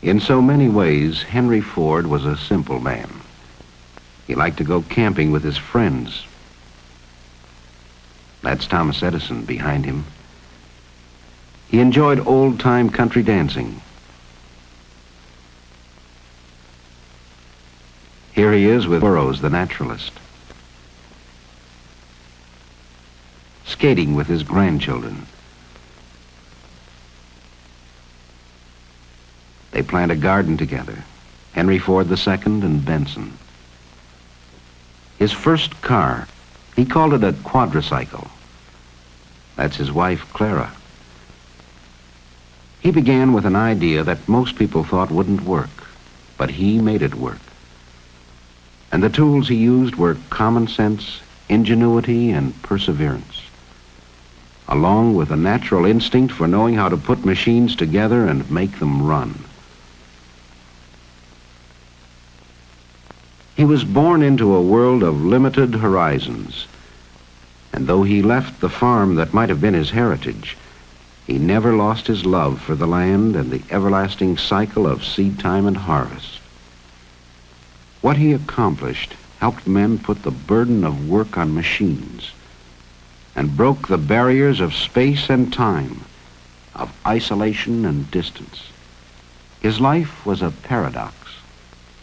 In so many ways, Henry Ford was a simple man. He liked to go camping with his friends. That's Thomas Edison behind him. He enjoyed old-time country dancing. Here he is with Burroughs, the naturalist, skating with his grandchildren. They plant a garden together, Henry Ford II and Benson. His first car, he called it a quadricycle. That's his wife, Clara. He began with an idea that most people thought wouldn't work, but he made it work. And the tools he used were common sense, ingenuity, and perseverance, along with a natural instinct for knowing how to put machines together and make them run. He was born into a world of limited horizons, and though he left the farm that might have been his heritage, he never lost his love for the land and the everlasting cycle of seed time and harvest. What he accomplished helped men put the burden of work on machines and broke the barriers of space and time, of isolation and distance. His life was a paradox.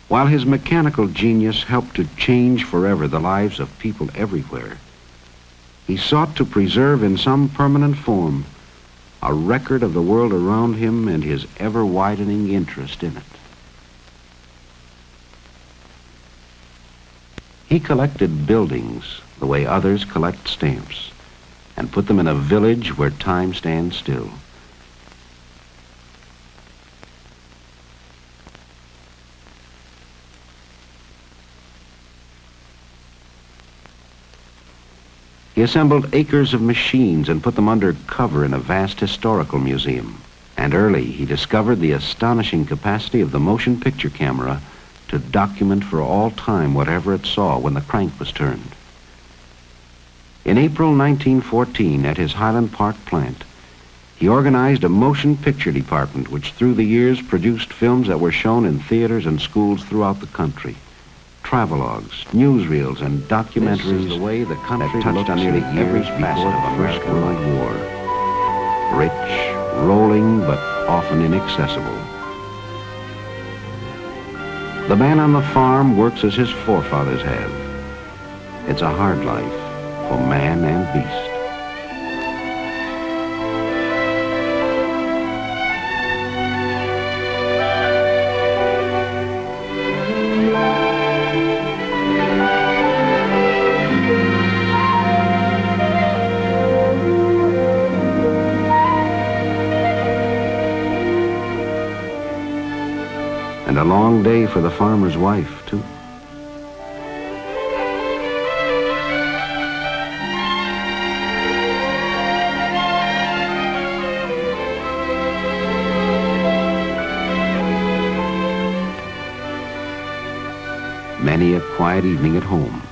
While his mechanical genius helped to change forever the lives of people everywhere, he sought to preserve in some permanent form a record of the world around him and his ever-widening interest in it. He collected buildings the way others collect stamps and put them in a village where time stands still. He assembled acres of machines and put them under cover in a vast historical museum. And early, he discovered the astonishing capacity of the motion picture camera to document for all time whatever it saw when the crank was turned. In April 1914, at his Highland Park plant, he organized a motion picture department which through the years produced films that were shown in theaters and schools throughout the country. Travelogues, newsreels, and documentaries the way the country that touched on nearly every facet of the First World War. Rich, rolling, but often inaccessible. The man on the farm works as his forefathers have. It's a hard life for man and beast. And a long day for the farmer's wife, too. Many a quiet evening at home,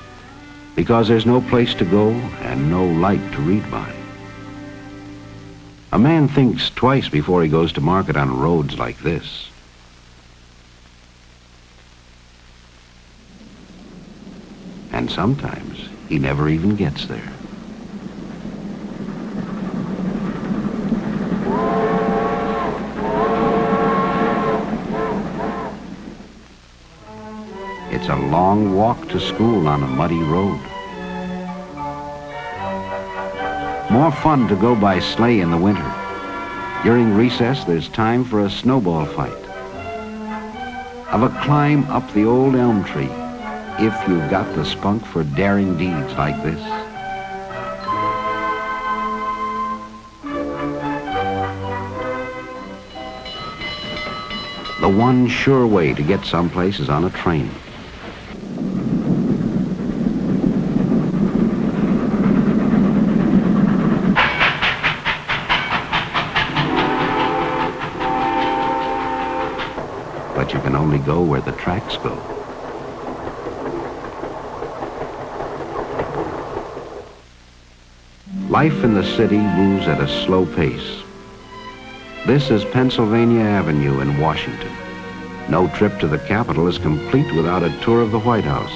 because there's no place to go and no light to read by. A man thinks twice before he goes to market on roads like this. And sometimes he never even gets there. It's a long walk to school on a muddy road. More fun to go by sleigh in the winter. During recess, there's time for a snowball fight. Of a climb up the old elm tree, if you've got the spunk for daring deeds like this. The one sure way to get someplace is on a train. But you can only go where the tracks go. Life in the city moves at a slow pace. This is Pennsylvania Avenue in Washington. No trip to the Capitol is complete without a tour of the White House.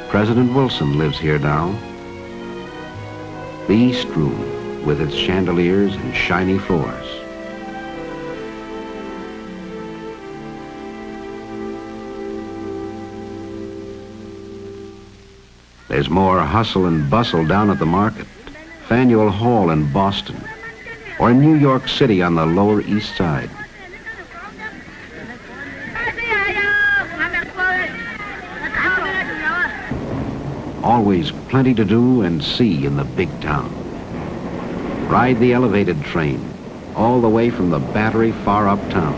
President Wilson lives here now. The East Room, with its chandeliers and shiny floors. There's more hustle and bustle down at the market, Faneuil Hall in Boston, or in New York City on the Lower East Side. Always plenty to do and see in the big town. Ride the elevated train all the way from the Battery far uptown.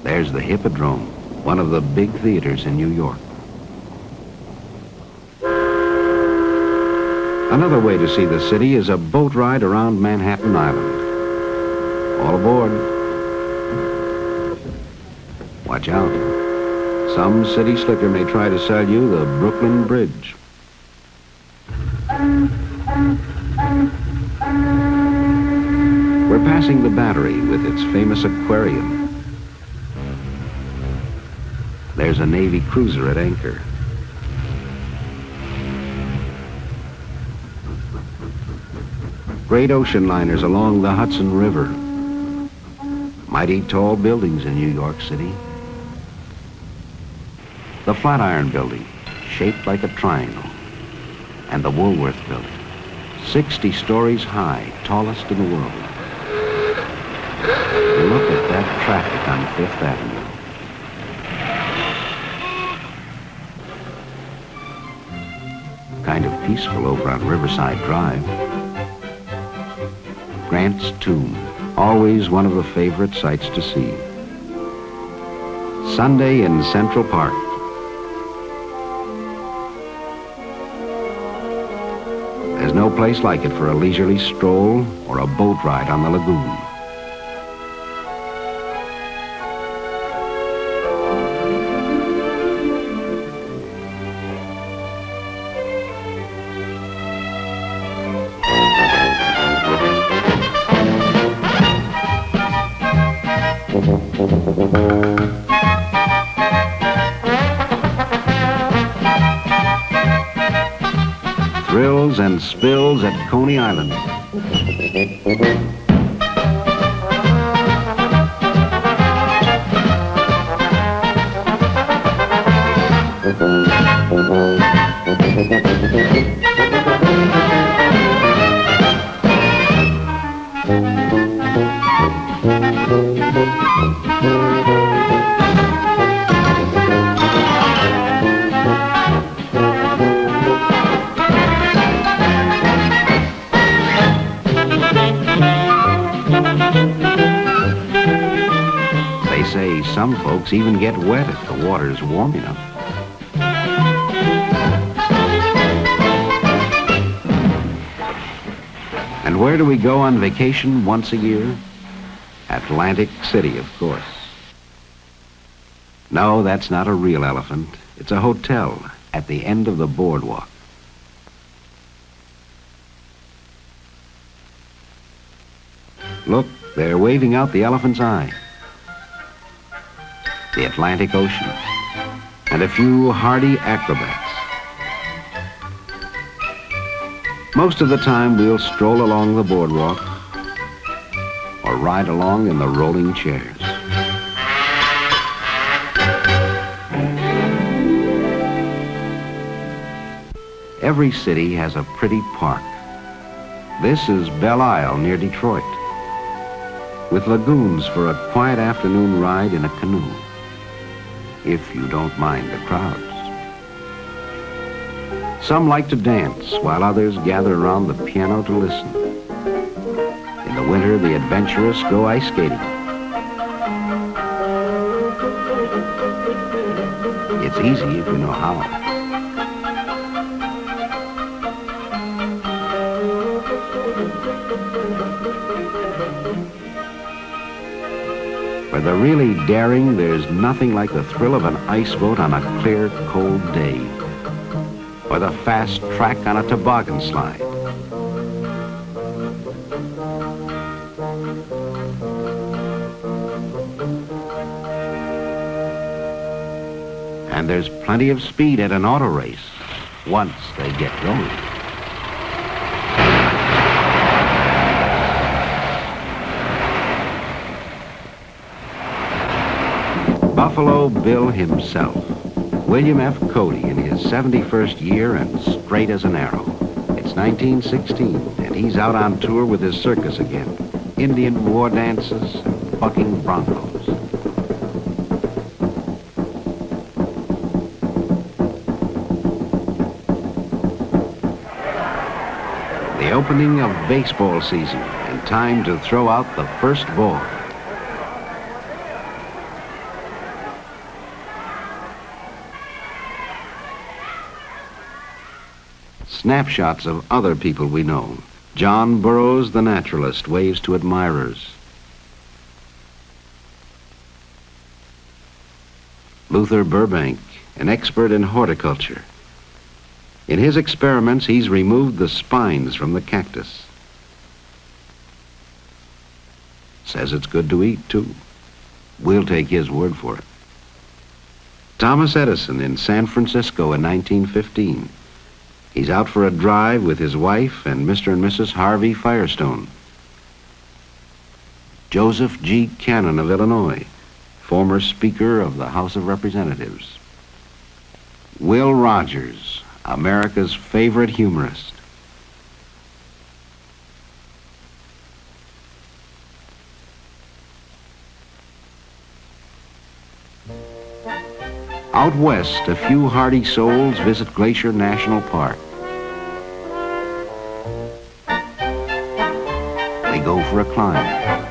There's the Hippodrome, one of the big theaters in New York. Another way to see the city is a boat ride around Manhattan Island. All aboard. Watch out. Some city slicker may try to sell you the Brooklyn Bridge. We're passing the Battery with its famous aquarium. There's a Navy cruiser at anchor. Great ocean liners along the Hudson River. Mighty tall buildings in New York City. The Flatiron Building, shaped like a triangle, and the Woolworth Building, 60 stories high, tallest in the world. Look at that traffic on Fifth Avenue. Kind of peaceful over on Riverside Drive. Grant's Tomb, always one of the favorite sights to see. Sunday in Central Park. There's no place like it for a leisurely stroll or a boat ride on the lagoon. Thrills and spills at Coney Island. They say some folks even get wet if the water's warm enough. And where do we go on vacation once a year? Atlantic City, of course. No, that's not a real elephant. It's a hotel at the end of the boardwalk. Look, they're waving out the elephant's eye. The Atlantic Ocean, and a few hardy acrobats. Most of the time we'll stroll along the boardwalk or ride along in the rolling chairs. Every city has a pretty park. This is Belle Isle near Detroit, with lagoons for a quiet afternoon ride in a canoe, if you don't mind the crowds. Some like to dance, while others gather around the piano to listen. In the winter, the adventurous go ice skating. It's easy if you know how. For the really daring, there's nothing like the thrill of an ice boat on a clear, cold day, or the fast track on a toboggan slide. And there's plenty of speed at an auto race once they get going. Buffalo Bill himself, William F. Cody, in his 71st year and straight as an arrow. It's 1916, and he's out on tour with his circus again. Indian war dances and bucking broncos. The opening of baseball season, and time to throw out the first ball. Snapshots of other people we know. John Burroughs, the naturalist, waves to admirers. Luther Burbank, an expert in horticulture. In his experiments, he's removed the spines from the cactus. Says it's good to eat, too. We'll take his word for it. Thomas Edison in San Francisco in 1915. He's out for a drive with his wife and Mr. and Mrs. Harvey Firestone. Joseph G. Cannon of Illinois, former Speaker of the House of Representatives. Will Rogers, America's favorite humorist. Out west, a few hardy souls visit Glacier National Park. They go for a climb.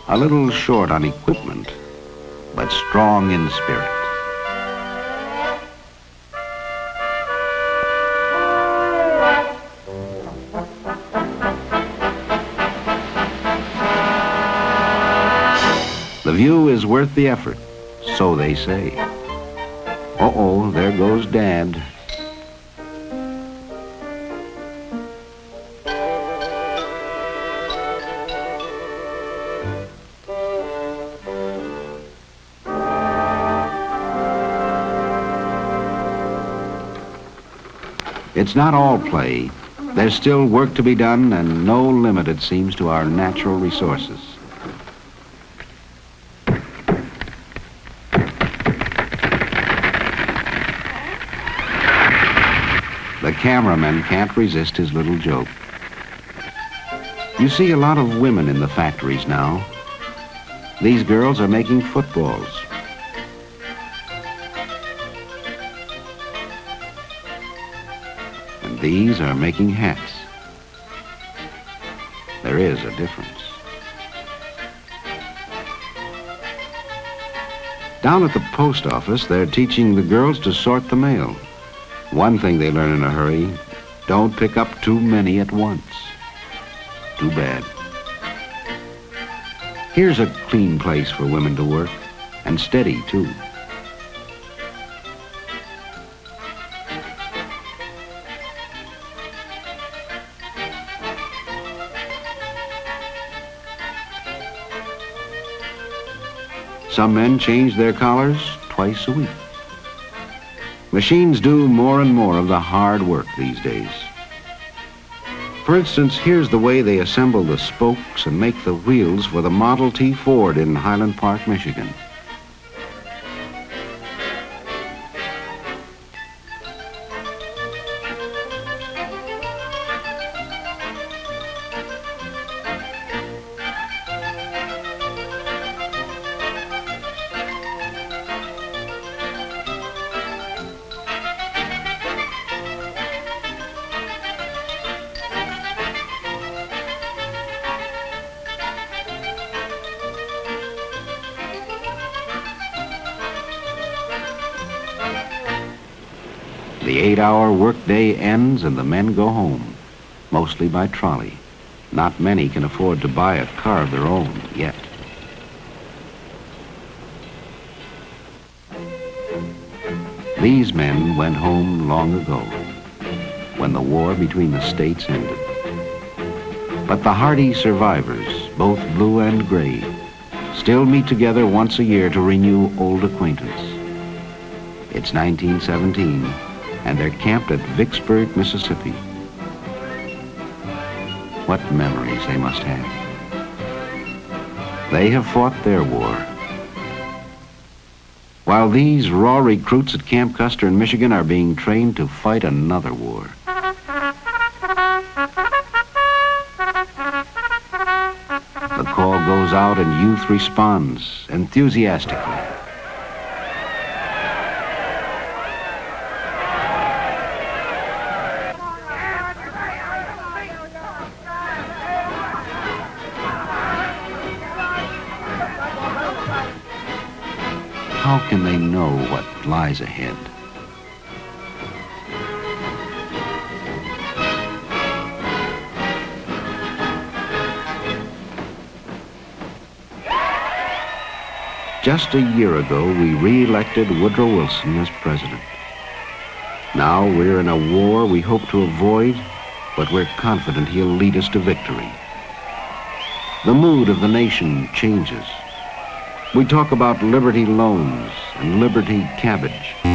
A little short on equipment, but strong in spirit. The view is worth the effort, so they say. Uh-oh, there goes Dad. It's not all play. There's still work to be done, and no limit, it seems, to our natural resources. The cameraman can't resist his little joke. You see a lot of women in the factories now. These girls are making footballs. And these are making hats. There is a difference. Down at the post office, they're teaching the girls to sort the mail. One thing they learn in a hurry, don't pick up too many at once. Too bad. Here's a clean place for women to work, and steady, too. Some men change their collars twice a week. Machines do more and more of the hard work these days. For instance, here's the way they assemble the spokes and make the wheels for the Model T Ford in Highland Park, Michigan. The 8-hour workday ends and the men go home, mostly by trolley. Not many can afford to buy a car of their own yet. These men went home long ago, when the war between the states ended. But the hardy survivors, both blue and gray, still meet together once a year to renew old acquaintance. It's 1917, and they're camped at Vicksburg, Mississippi. What memories they must have. They have fought their war. While these raw recruits at Camp Custer in Michigan are being trained to fight another war. The call goes out and youth responds enthusiastically. How can they know what lies ahead? Just a year ago, we re-elected Woodrow Wilson as president. Now we're in a war we hope to avoid, but we're confident he'll lead us to victory. The mood of the nation changes. We talk about liberty loans and liberty cabbage.